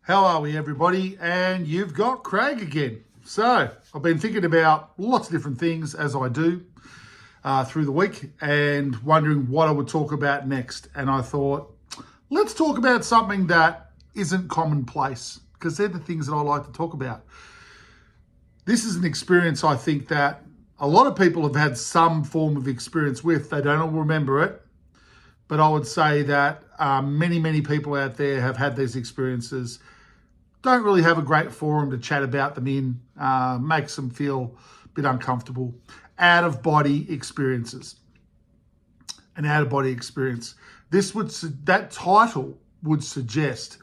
How are we, everybody? And you've got Craig again. So I've been thinking about lots of different things, as I do through the week, and wondering what I would talk about next. And I thought, let's talk about something that isn't commonplace, because they're the things that I like to talk about. This is an experience I think that a lot of people have had some form of experience with. They don't all remember it, but I would say that many people out there have had these experiences, don't really have a great forum to chat about them in, makes them feel a bit uncomfortable. Out-of-body experiences. An out-of-body experience. That title would suggest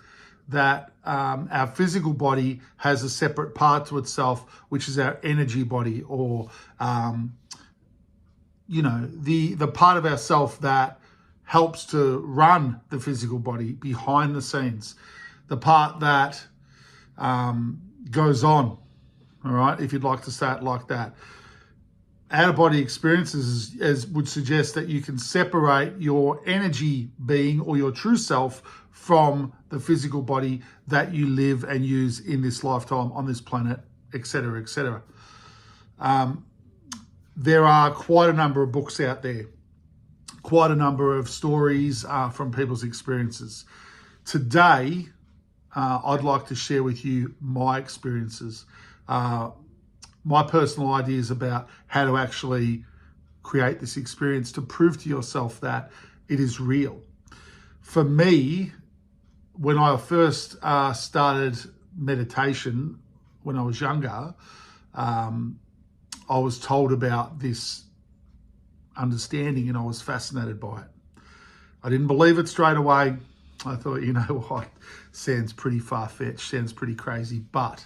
that our physical body has a separate part to itself, which is our energy body, or the part of ourself that helps to run the physical body behind the scenes, the part that goes on, all right, if you'd like to say it like that. Out-of-body experiences would suggest that you can separate your energy being or your true self from the physical body that you live and use in this lifetime on this planet, etc., etc. There are quite a number of books out there, quite a number of stories from people's experiences. Today, I'd like to share with you my experiences, my personal ideas about how to actually create this experience to prove to yourself that it is real. For me, when I first started meditation when I was younger, I was told about this understanding and I was fascinated by it. I didn't believe it straight away. I thought, you know what, sounds pretty far-fetched, sounds pretty crazy, but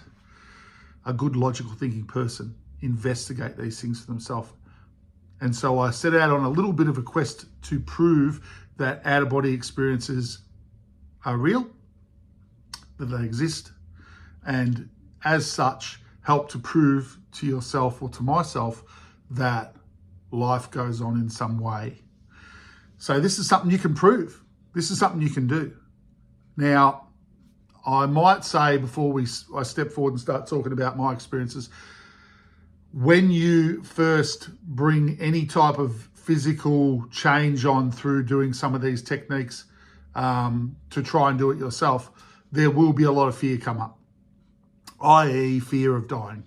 a good logical thinking person investigate these things for themselves. And so I set out on a little bit of a quest to prove that out-of-body experiences are real, that they exist, and as such, help to prove to yourself or to myself that life goes on in some way. So this is something you can prove. This is something you can do. Now, I might say before I step forward and start talking about my experiences, when you first bring any type of physical change on through doing some of these techniques to try and do it yourself, there will be a lot of fear come up, i.e. fear of dying,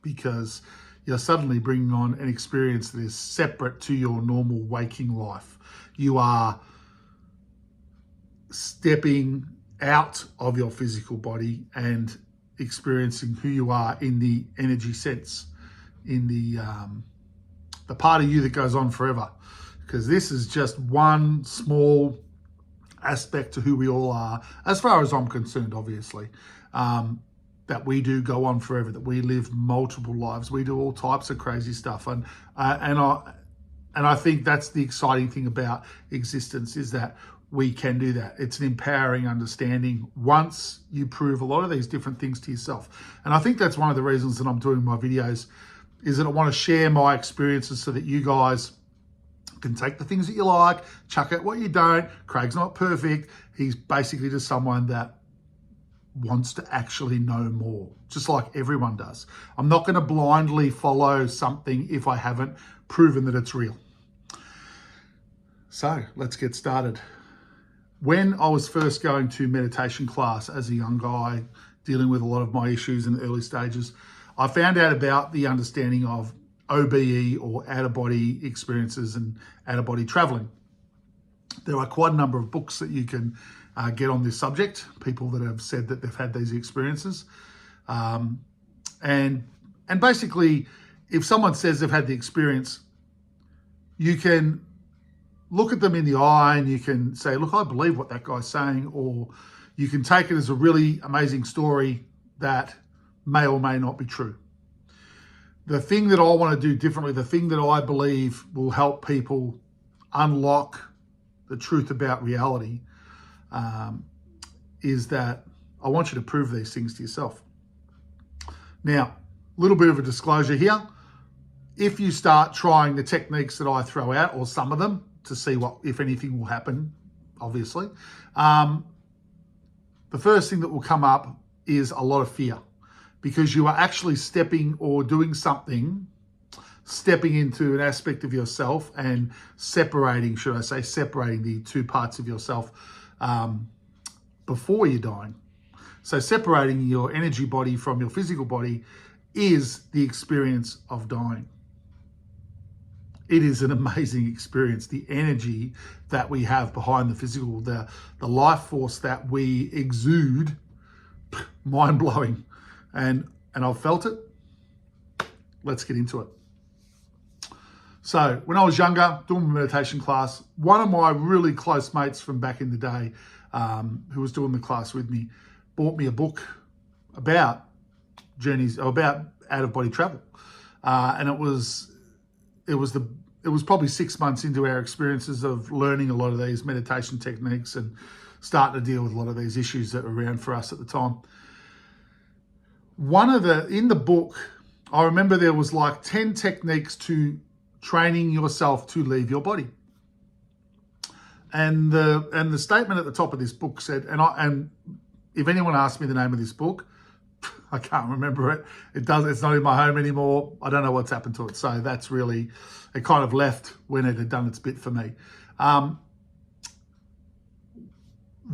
because you're suddenly bringing on an experience that is separate to your normal waking life. You are stepping out of your physical body and experiencing who you are in the energy sense, in the part of you that goes on forever. Because this is just one small aspect to who we all are, as far as I'm concerned, obviously, that we do go on forever, that we live multiple lives, we do all types of crazy stuff, and I think that's the exciting thing about existence, is that we can do that. It's an empowering understanding once you prove a lot of these different things to yourself. And I think that's one of the reasons that I'm doing my videos, is that I want to share my experiences so that you guys can take the things that you like, chuck out what you don't. Craig's not perfect. He's basically just someone that wants to actually know more, just like everyone does. I'm not going to blindly follow something if I haven't proven that it's real. So let's get started. When I was first going to meditation class as a young guy, dealing with a lot of my issues in the early stages, I found out about the understanding of OBE, or out-of-body experiences, and out-of-body traveling. There are quite a number of books that you can get on this subject, people that have said that they've had these experiences. And basically, if someone says they've had the experience, you can look at them in the eye and you can say, look, I believe what that guy's saying, or you can take it as a really amazing story that may or may not be true. The thing that I want to do differently, the thing that I believe will help people unlock the truth about reality, is that I want you to prove these things to yourself. Now, a little bit of a disclosure here. If you start trying the techniques that I throw out, or some of them, to see what, if anything, will happen, obviously, the the first thing that will come up is a lot of fear, because you are actually stepping or doing something, stepping into an aspect of yourself and separating, should I say, separating the two parts of yourself before you're dying. So separating your energy body from your physical body is the experience of dying. It is an amazing experience. The energy that we have behind the physical, the life force that we exude, mind-blowing. And I've felt it. Let's get into it. So when I was younger, doing a meditation class, one of my really close mates from back in the day, who was doing the class with me, bought me a book about journeys, or about out-of-body travel. And it was probably 6 months into our experiences of learning a lot of these meditation techniques and starting to deal with a lot of these issues that were around for us at the time. In the book, I remember there was like 10 techniques to training yourself to leave your body. And the statement at the top of this book said, and if anyone asks me the name of this book, I can't remember it. It's not in my home anymore. I don't know what's happened to it. So that's really, it kind of left when it had done its bit for me.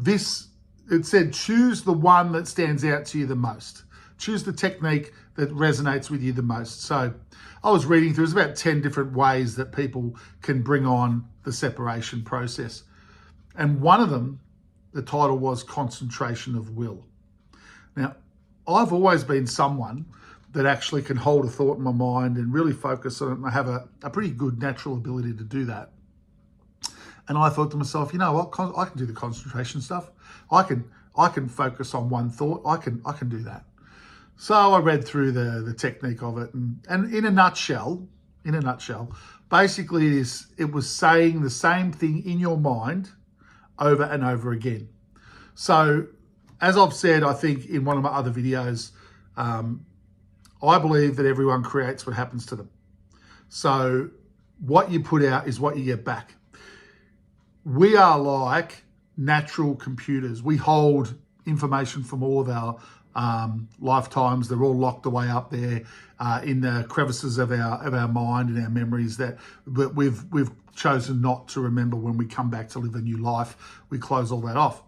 It said, choose the one that stands out to you the most. Choose the technique that resonates with you the most. So I was reading through, there's about 10 different ways that people can bring on the separation process. And one of them, the title was Concentration of Will. Now, I've always been someone that actually can hold a thought in my mind and really focus on it. And I have a pretty good natural ability to do that. And I thought to myself, you know what, I can do the concentration stuff. I can focus on one thought. I can do that. So I read through the technique of it, and in a nutshell, basically it was saying the same thing in your mind over and over again. So as I've said, I think in one of my other videos, I believe that everyone creates what happens to them. So what you put out is what you get back. We are like natural computers. We hold information from all of our lifetimes. They're all locked away up there in the crevices of our mind and our memories that we've chosen not to remember. When we come back to live a new life, we close all that off.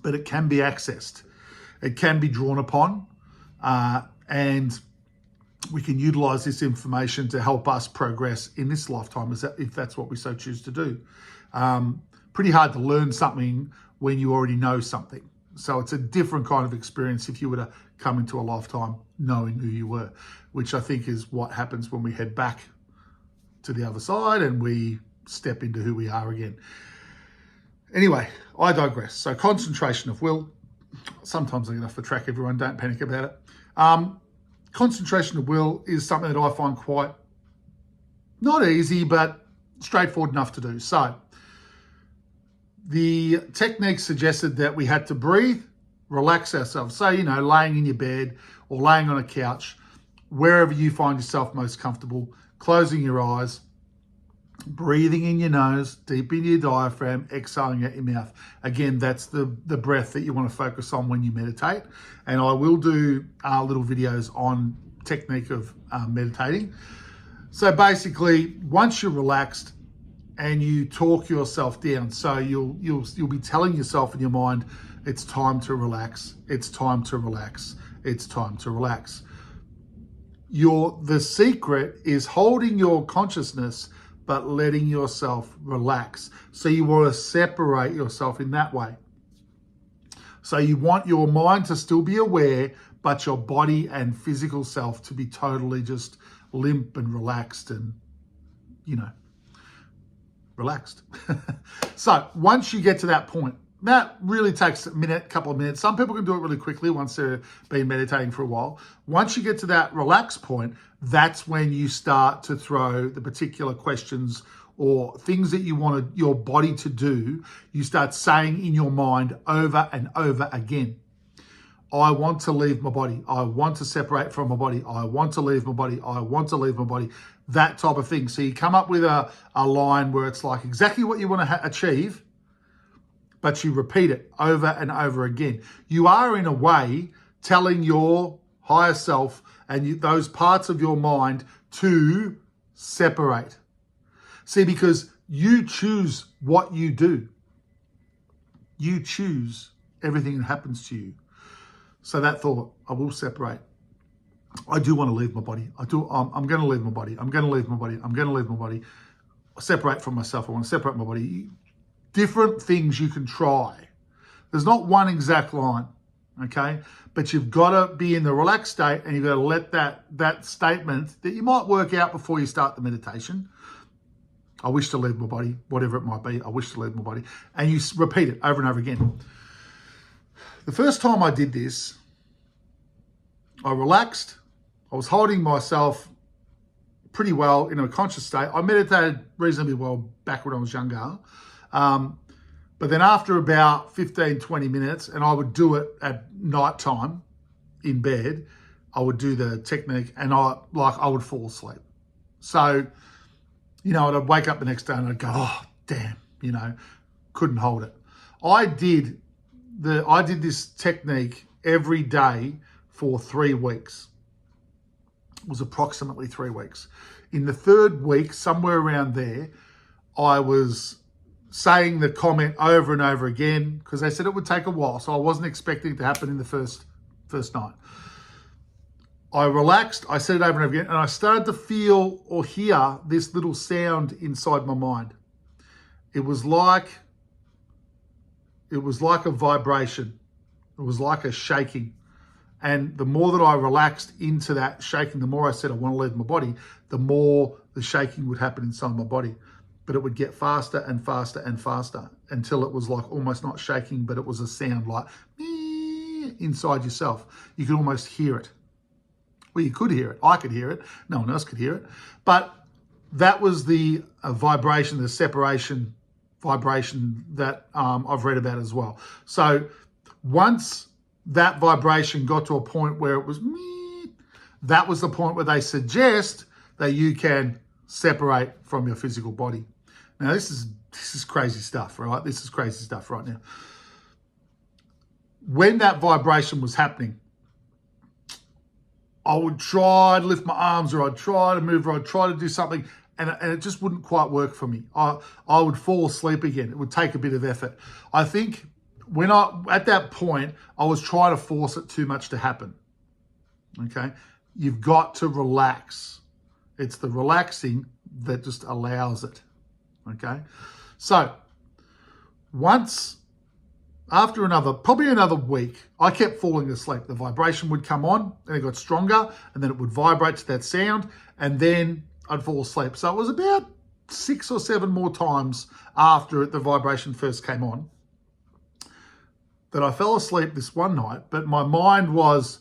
But it can be accessed. It can be drawn upon, and we can utilize this information to help us progress in this lifetime, if that's what we so choose to do. Pretty hard to learn something when you already know something. So it's a different kind of experience if you were to come into a lifetime knowing who you were, which I think is what happens when we head back to the other side and we step into who we are again. Anyway, I digress. So concentration of will. Sometimes I get off the track, everyone. Don't panic about it. Concentration of will is something that I find quite not easy, but straightforward enough to do. So the technique suggested that we had to breathe, relax ourselves. So, laying in your bed or laying on a couch, wherever you find yourself most comfortable, closing your eyes, breathing in your nose, deep into your diaphragm, exhaling out your mouth. Again, that's the breath that you want to focus on when you meditate. And I will do little videos on technique of meditating. So basically, once you're relaxed and you talk yourself down, so you'll be telling yourself in your mind, it's time to relax, it's time to relax, it's time to relax. The secret is holding your consciousness but letting yourself relax. So you want to separate yourself in that way. So you want your mind to still be aware, but your body and physical self to be totally just limp and relaxed and, relaxed. So once you get to that point, that really takes a couple of minutes. Some people can do it really quickly once they've been meditating for a while. Once you get to that relaxed point, that's when you start to throw the particular questions or things that you want your body to do. You start saying in your mind over and over again, I want to leave my body. I want to separate from my body. I want to leave my body. I want to leave my body. That type of thing. So you come up with a line where it's like exactly what you want to achieve, but you repeat it over and over again. You are, in a way, telling your higher self and those parts of your mind to separate. See, because you choose what you do. You choose everything that happens to you. So that thought, I will separate. I do want to leave my body. I'm going to leave my body. I'm going to leave my body. I'm going to leave my body. Separate from myself. I want to separate my body. Different things you can try. There's not one exact line, okay? But you've got to be in the relaxed state, and you've got to let that statement that you might work out before you start the meditation. I wish to leave my body, whatever it might be. I wish to leave my body. And you repeat it over and over again. The first time I did this, I relaxed. I was holding myself pretty well in a conscious state. I meditated reasonably well back when I was younger. But then after about 15, 20 minutes, and I would do it at night time in bed, I would do the technique, and I would fall asleep. So, I'd wake up the next day and I'd go, oh, damn, couldn't hold it. I did this technique every day for 3 weeks. It was approximately 3 weeks. In the third week, somewhere around there, I was saying the comment over and over again because they said it would take a while. So I wasn't expecting it to happen in the first night. I relaxed, I said it over and over again, and I started to feel or hear this little sound inside my mind. It was like a vibration. It was like a shaking. And the more that I relaxed into that shaking, the more I said I want to leave my body, the more the shaking would happen inside my body. But it would get faster and faster and faster until it was like almost not shaking, but it was a sound like inside yourself. You could almost hear it. Well, you could hear it. I could hear it. No one else could hear it. But that was the vibration, the separation vibration that I've read about as well. So once that vibration got to a point where it was that was the point where they suggest that you can separate from your physical body. Now, this is crazy stuff, right? This is crazy stuff right now. When that vibration was happening, I would try to lift my arms, or I'd try to move, or I'd try to do something, and it just wouldn't quite work for me. I would fall asleep again. It would take a bit of effort. I think at that point, I was trying to force it too much to happen. Okay? You've got to relax. It's the relaxing that just allows it. Okay? So, after probably another week, I kept falling asleep. The vibration would come on, and it got stronger, and then it would vibrate to that sound, and then I'd fall asleep. So it was about 6 or 7 more times after the vibration first came on that I fell asleep this one night, but my mind was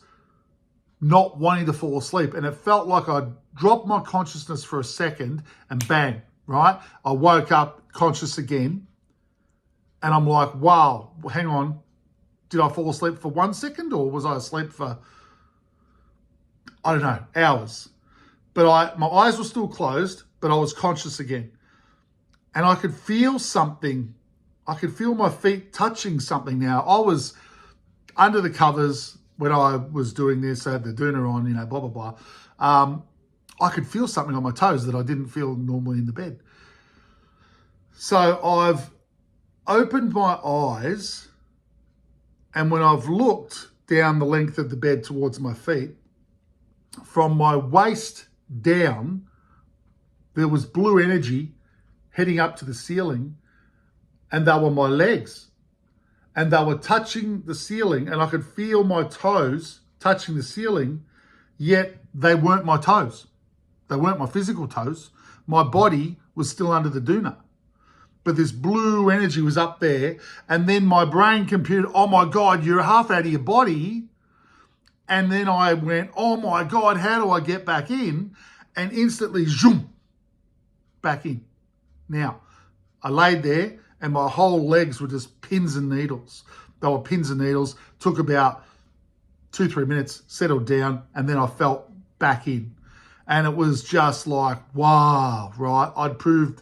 not wanting to fall asleep, and it felt like I'd dropped my consciousness for a second, and bang, right? I woke up conscious again. And I'm like, wow, hang on. Did I fall asleep for 1 second, or was I asleep for, I don't know, hours? But my eyes were still closed, but I was conscious again. And I could feel something. I could feel my feet touching something now. I was under the covers when I was doing this. I had the doona on, blah, blah, blah. I could feel something on my toes that I didn't feel normally in the bed. So I've opened my eyes, and when I've looked down the length of the bed towards my feet, from my waist down, there was blue energy heading up to the ceiling, and they were my legs, and they were touching the ceiling, and I could feel my toes touching the ceiling, yet they weren't my toes. They weren't my physical toes. My body was still under the doona. But this blue energy was up there, and then my brain computed, oh my God, you're half out of your body. And then I went, oh my God, how do I get back in? And instantly, zoom, back in. Now, I laid there, and my whole legs were just pins and needles. They were pins and needles. Took about 2-3 minutes, settled down, and then I felt back in. And it was just like, wow, right? I'd proved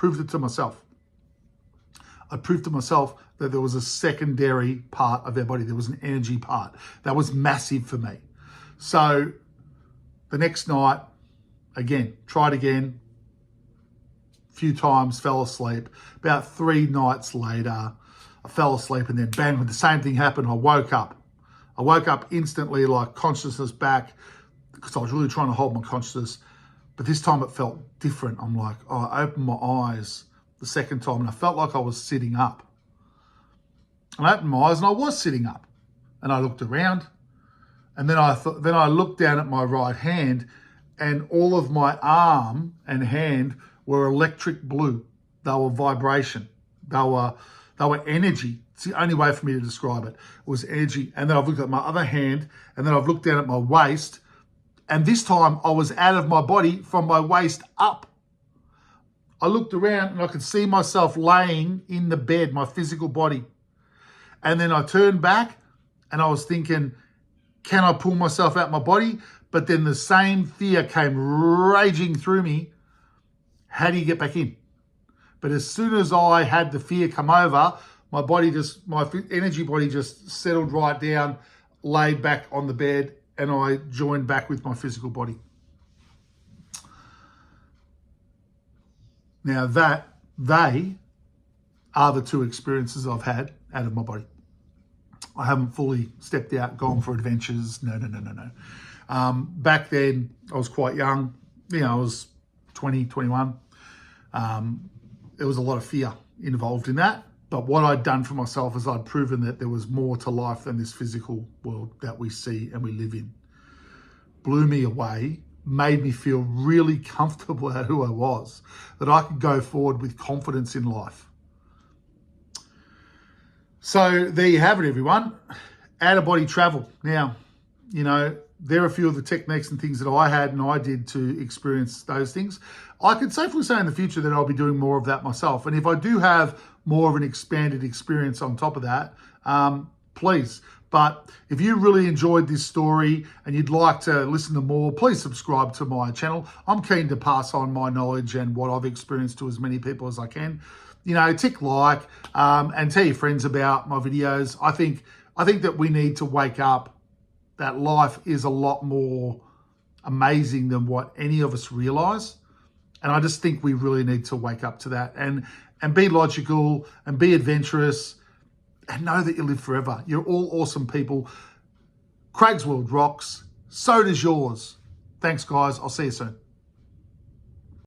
it to myself. I proved to myself that there was a secondary part of our body. There was an energy part. That was massive for me. So the next night, again, tried again, a few times, fell asleep. About 3 nights later, I fell asleep and then bang, the same thing happened. I woke up. I woke up instantly, like consciousness back, because I was really trying to hold my consciousness. But this time it felt different. I'm like, oh, I opened my eyes the second time and I felt like I was sitting up. And I opened my eyes and I was sitting up. And I looked around and then I looked down at my right hand and all of my arm and hand were electric blue. They were vibration. They were energy. It's the only way for me to describe it. It was energy. And then I've looked at my other hand and then I've looked down at my waist. And this time I was out of my body from my waist up. I looked around and I could see myself laying in the bed, my physical body. And then I turned back and I was thinking, can I pull myself out my body? But then the same fear came raging through me. How do you get back in? But as soon as I had the fear come over, my energy body just settled right down, laid back on the bed, and I joined back with my physical body. Now they are the 2 experiences I've had out of my body. I haven't fully stepped out, gone for adventures. No. Back then, I was quite young. I was 20, 21. There was a lot of fear involved in that. But what I'd done for myself is I'd proven that there was more to life than this physical world that we see and we live in. Blew me away, made me feel really comfortable at who I was, that I could go forward with confidence in life. So there you have it, everyone. Out-of-body travel. Now, there are a few of the techniques and things that I had and I did to experience those things. I could safely say in the future that I'll be doing more of that myself. And if I do have more of an expanded experience on top of that, please. But if you really enjoyed this story and you'd like to listen to more, please subscribe to my channel. I'm keen to pass on my knowledge and what I've experienced to as many people as I can. Tick like and tell your friends about my videos. I think that we need to wake up that life is a lot more amazing than what any of us realize. And I just think we really need to wake up to that and be logical and be adventurous and know that you live forever. You're all awesome people. Craig's World rocks. So does yours. Thanks, guys. I'll see you soon.